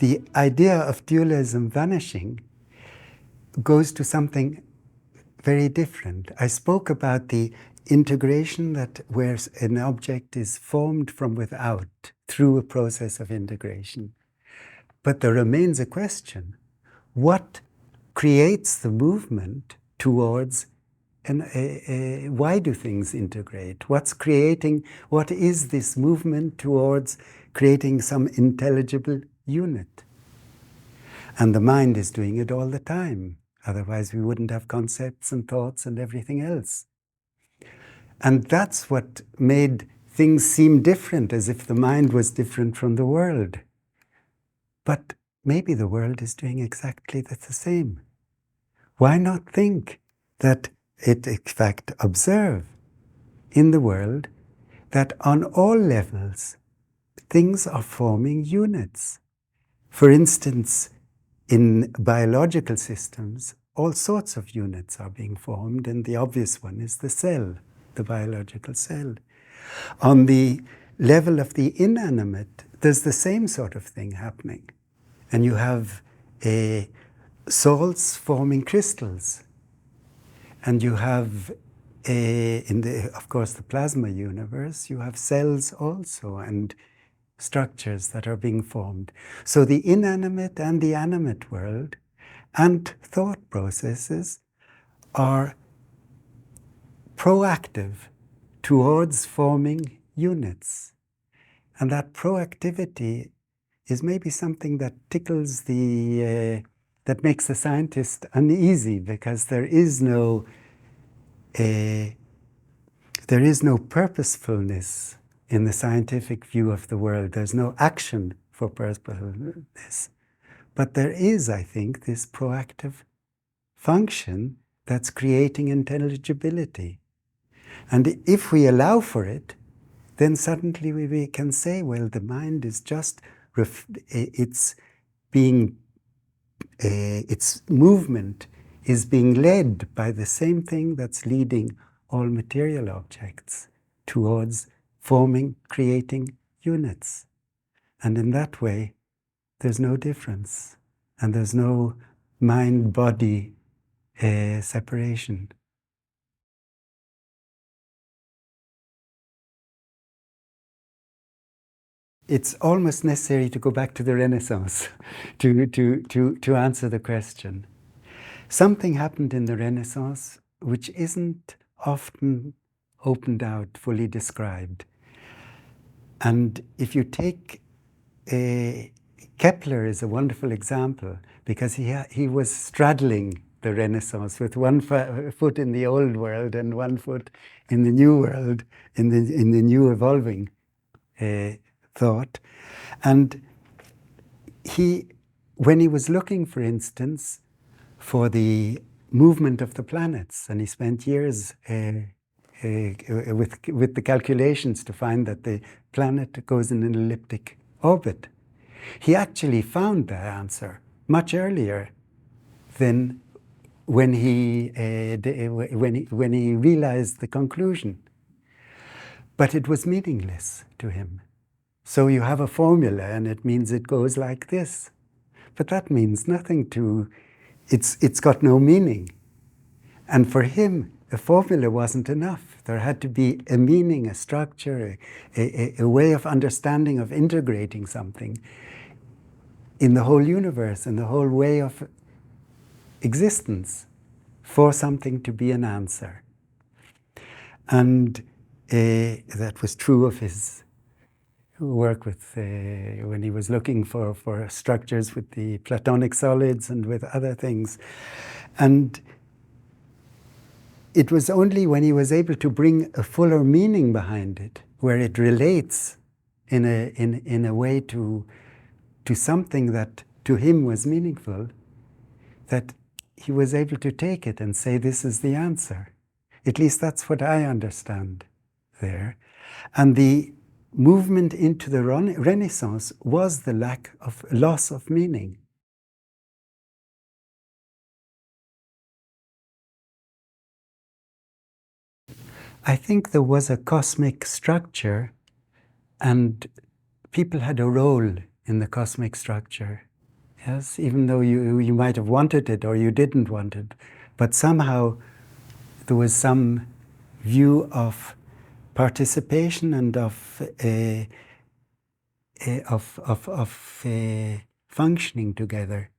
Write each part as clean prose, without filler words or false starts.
the idea of dualism vanishing goes to something very different. I spoke about the integration that where an object is formed from without through a process of integration. But there remains a question: what creates the movement towards why do things integrate? What is this movement towards creating some intelligible unit? And the mind is doing it all the time. Otherwise we wouldn't have concepts and thoughts and everything else. And that's what made things seem different, as if the mind was different from the world. But maybe the world is doing exactly the same. Why not think that it, in fact, observe in the world that on all levels things are forming units? For instance, in biological systems, all sorts of units are being formed, and the obvious one is the cell, the biological cell. On the level of the inanimate, there's the same sort of thing happening. And you have salts forming crystals. And you have, of course, the plasma universe, you have cells also, and structures that are being formed. So the inanimate and the animate world and thought processes are proactive towards forming units. And that proactivity is maybe something that tickles that makes the scientist uneasy, because there is no purposefulness in the scientific view of the world. There's no action for purposefulness. But there is, I think, this proactive function that's creating intelligibility. And if we allow for it, then suddenly we can say, well, the mind is just, its movement is being led by the same thing that's leading all material objects towards forming, creating units. And in that way, there's no difference. And there's no mind-body separation. It's almost necessary to go back to the Renaissance to answer the question. Something happened in the Renaissance which isn't often opened out, fully described. And if you take Kepler is a wonderful example, because he was straddling the Renaissance with one foot in the old world and one foot in the new world, in the new evolving thought. And when he was looking, for instance, for the movement of the planets, and he spent years with the calculations to find that the planet goes in an elliptic orbit. He actually found the answer much earlier than when he realized the conclusion. But it was meaningless to him. So you have a formula, and it means it goes like this. But that means nothing to, it's got no meaning. And for him, a formula wasn't enough. There had to be a meaning, a structure, a way of understanding, of integrating something in the whole universe, in the whole way of existence, for something to be an answer. And that was true of his work with, when he was looking for structures with the Platonic solids and with other things. And it was only when he was able to bring a fuller meaning behind it, where it relates in a way to something that to him was meaningful, that he was able to take it and say, this is the answer. At least that's what I understand there. And the movement into the Renaissance was the loss of meaning. I think there was a cosmic structure, and people had a role in the cosmic structure. Yes, even though you might have wanted it or you didn't want it, but somehow there was some view of participation and of functioning together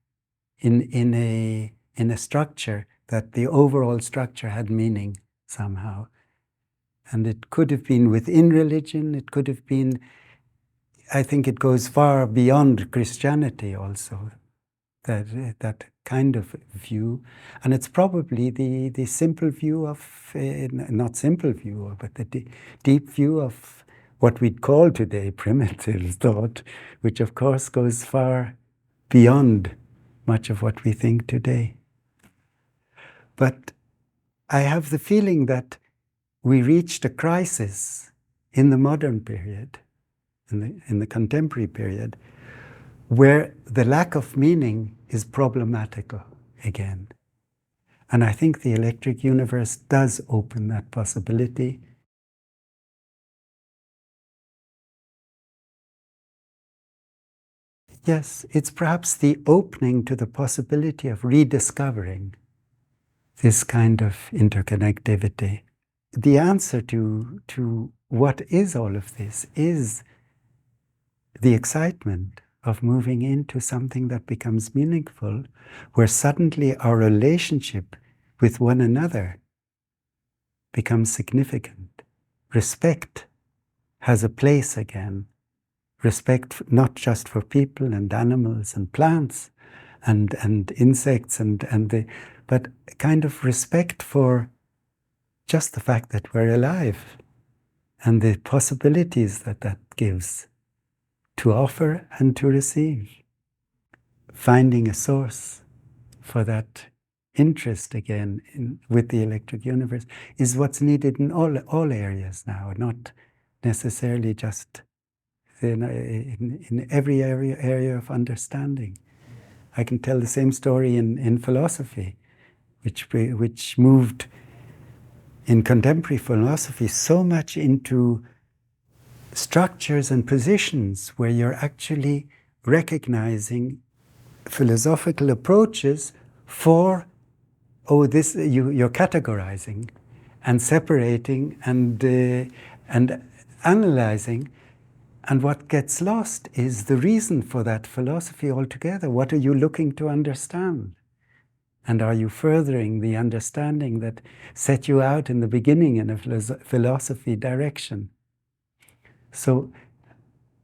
in a structure, that the overall structure had meaning somehow. And it could have been within religion, it could have been, I think it goes far beyond Christianity also, that kind of view. And it's probably the simple view of, not simple view, but the deep view of what we'd call today primitive thought, which of course goes far beyond much of what we think today. But I have the feeling that we reached a crisis in the modern period, in the contemporary period, where the lack of meaning is problematical again. And I think the electric universe does open that possibility. Yes, it's perhaps the opening to the possibility of rediscovering this kind of interconnectivity. The answer to what is all of this is the excitement of moving into something that becomes meaningful, where suddenly our relationship with one another becomes significant. Respect has a place again. Respect not just for people and animals and plants and insects but kind of respect for just the fact that we're alive and the possibilities that that gives to offer and to receive. Finding a source for that interest again with the electric universe is what's needed in all areas now, not necessarily just in every area of understanding. I can tell the same story in philosophy, which moved in contemporary philosophy so much into structures and positions where you're actually recognizing philosophical approaches for, you're categorizing and separating and analyzing. And what gets lost is the reason for that philosophy altogether. What are you looking to understand? And are you furthering the understanding that set you out in the beginning in a philosophy direction? So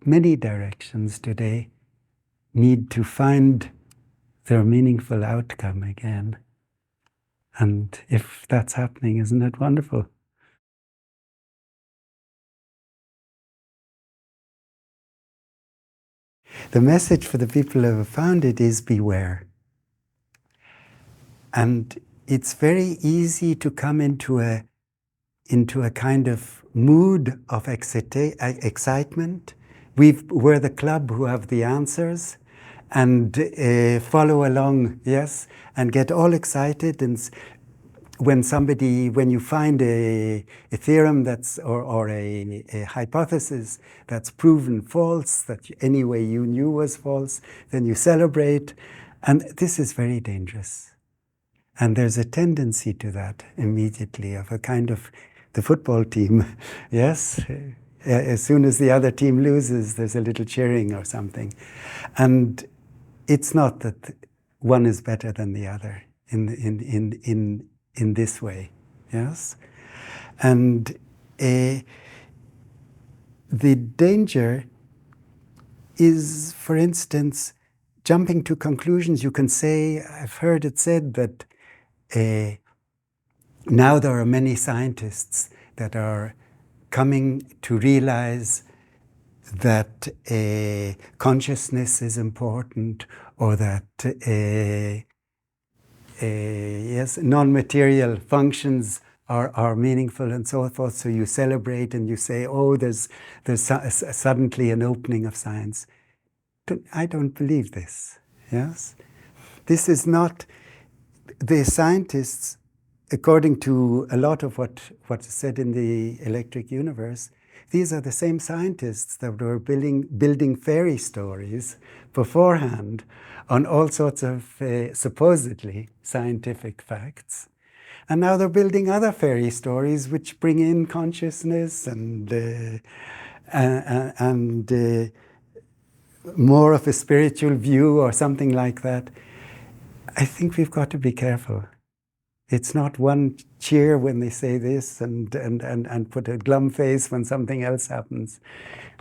many directions today need to find their meaningful outcome again. And if that's happening, isn't it wonderful? The message for the people who have found it is beware. And it's very easy to come into a kind of mood of excitement. We're the club who have the answers, and follow along, yes, and get all excited. And when you find a theorem or a hypothesis that's proven false, that anyway you knew was false, then you celebrate. And this is very dangerous. And there's a tendency to that immediately, of a kind of the football team, yes? As soon as the other team loses, there's a little cheering or something. And it's not that one is better than the other in this way, yes? And the danger is, for instance, jumping to conclusions. You can say, I've heard it said that now there are many scientists that are coming to realize that consciousness is important, or that yes, non-material functions are meaningful and so forth. So you celebrate and you say, oh, there's suddenly an opening of science. I don't believe this. Yes, this is not the scientists. According to a lot of what is said in the electric universe, these are the same scientists that were building fairy stories beforehand on all sorts of supposedly scientific facts. And now they're building other fairy stories which bring in consciousness and more of a spiritual view or something like that. I think we've got to be careful. It's not one cheer when they say this and put a glum face when something else happens.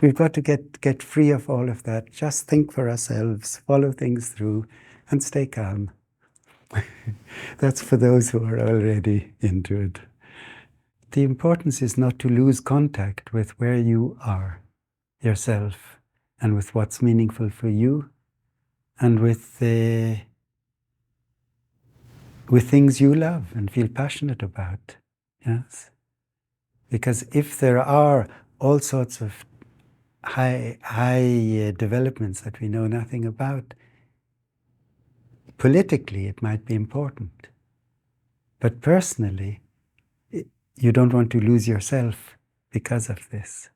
We've got to get free of all of that. Just think for ourselves, follow things through, and stay calm. That's for those who are already into it. The importance is not to lose contact with where you are, yourself, and with what's meaningful for you, and with things you love and feel passionate about. Yes? Because if there are all sorts of high developments that we know nothing about, politically it might be important. But personally, you don't want to lose yourself because of this.